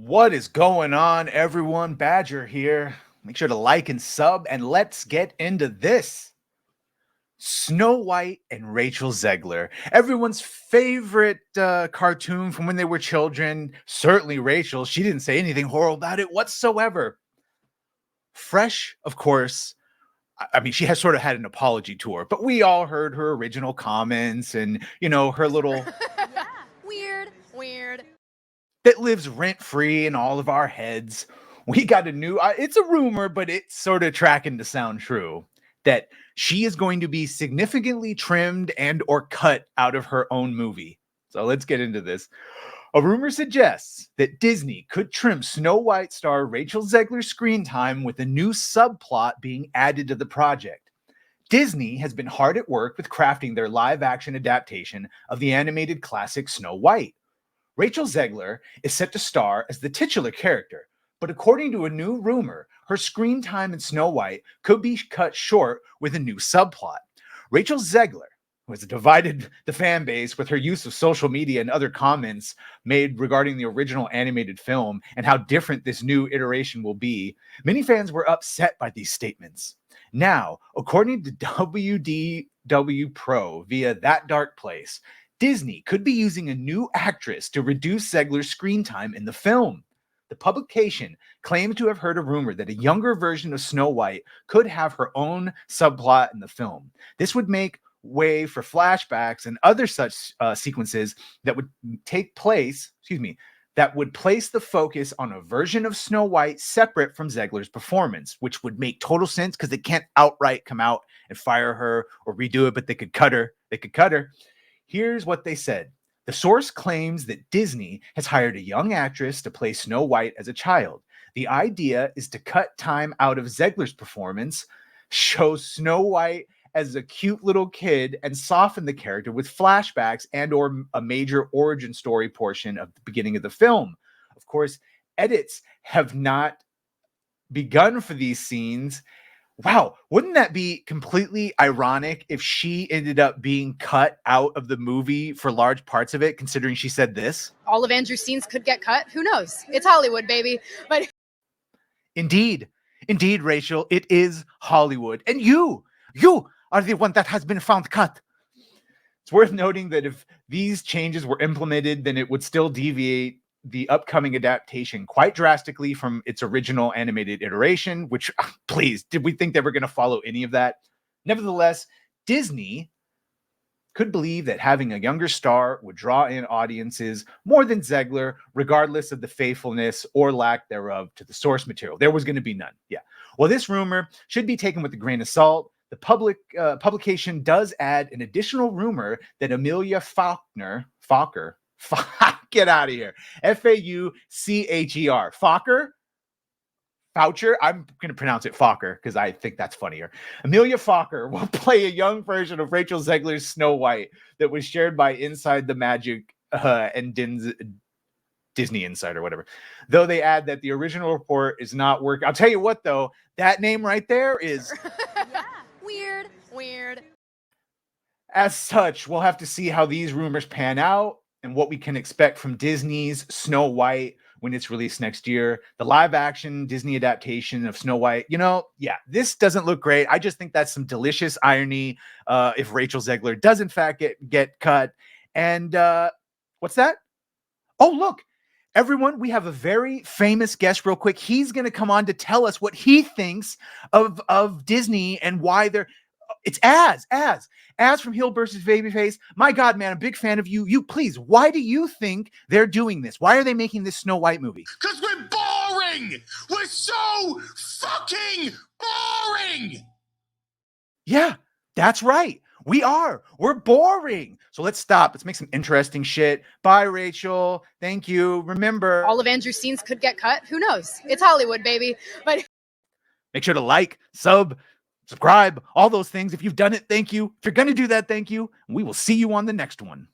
What is going on, everyone? Badger here. Make sure to like and sub, and let's get into this. Snow White and Rachel Zegler, everyone's favorite cartoon from when they were children. Certainly Rachel. She didn't say anything horrible about it whatsoever. Fresh, of course. I mean, she has sort of had an apology tour, but we all heard her original comments and, her little Yeah. Weird. that lives rent free in all of our heads. We got a new, it's a rumor, but it's sort of tracking to sound true, that she is going to be significantly trimmed and or cut out of her own movie. So let's get into this. A rumor suggests that Disney could trim Snow White star Rachel Zegler's screen time with a new subplot being added to the project. Disney has been hard at work with crafting their live-action adaptation of the animated classic Snow White. Rachel Zegler is set to star as the titular character, but according to a new rumor, her screen time in Snow White could be cut short with a new subplot. Rachel Zegler, who has divided the fan base with her use of social media and other comments made regarding the original animated film and how different this new iteration will be, many fans were upset by these statements. Now, according to WDW Pro via That Dark Place, Disney could be using a new actress to reduce Zegler's screen time in the film. The publication claims to have heard a rumor that a younger version of Snow White could have her own subplot in the film. This would make way for flashbacks and other such sequences that would place the focus on a version of Snow White separate from Zegler's performance, which would make total sense because they can't outright come out and fire her or redo it, but they could cut her. Here's what they said. The source claims that Disney has hired a young actress to play Snow White as a child. The idea is to cut time out of Zegler's performance, show Snow White as a cute little kid, and soften the character with flashbacks and or a major origin story portion of the beginning of the film. Of course, edits have not begun for these scenes. Wow, wouldn't that be completely ironic if she ended up being cut out of the movie for large parts of it, considering she said this? All of Andrew's scenes could get cut. Who knows? It's Hollywood, baby. But Indeed, Rachel, it is Hollywood. And you are the one that has been found cut. It's worth noting that if these changes were implemented, then it would still deviate the upcoming adaptation quite drastically from its original animated iteration, which, please, did we think they were going to follow any of that? Nevertheless, Disney could believe that having a younger star would draw in audiences more than Zegler, regardless of the faithfulness or lack thereof to the source material. There was going to be none. Yeah. Well, this rumor should be taken with a grain of salt. The publication does add an additional rumor that Amelia Faulkner, get out of here. Faucher. Foucher. I'm going to pronounce it Fokker because I think that's funnier. Amelia Fokker will play a young version of Rachel Zegler's Snow White that was shared by Inside the Magic and Disney Insider, whatever. Though they add that the original report is not working. I'll tell you what, though, that name right there is... yeah, weird. As such, we'll have to see how these rumors pan out and what we can expect from Disney's Snow White when it's released next year. The live-action Disney adaptation of Snow White, this doesn't look great. I just think that's some delicious irony if Rachel Zegler does, in fact, get cut. And what's that? Oh, look, everyone, we have a very famous guest real quick. He's going to come on to tell us what he thinks of Disney and why they're... It's Az from Heel versus Babyface. My God, man, I'm a big fan of you. You, please, why do you think they're doing this? Why are they making this Snow White movie? Because we're boring. We're so fucking boring. Yeah, that's right. We are. We're boring. So let's stop. Let's make some interesting shit. Bye, Rachel. Thank you. Remember, All of Andrew's scenes could get cut. Who knows? It's Hollywood, baby. But make sure to like, subscribe, all those things. If you've done it, thank you. If you're going to do that, thank you. We will see you on the next one.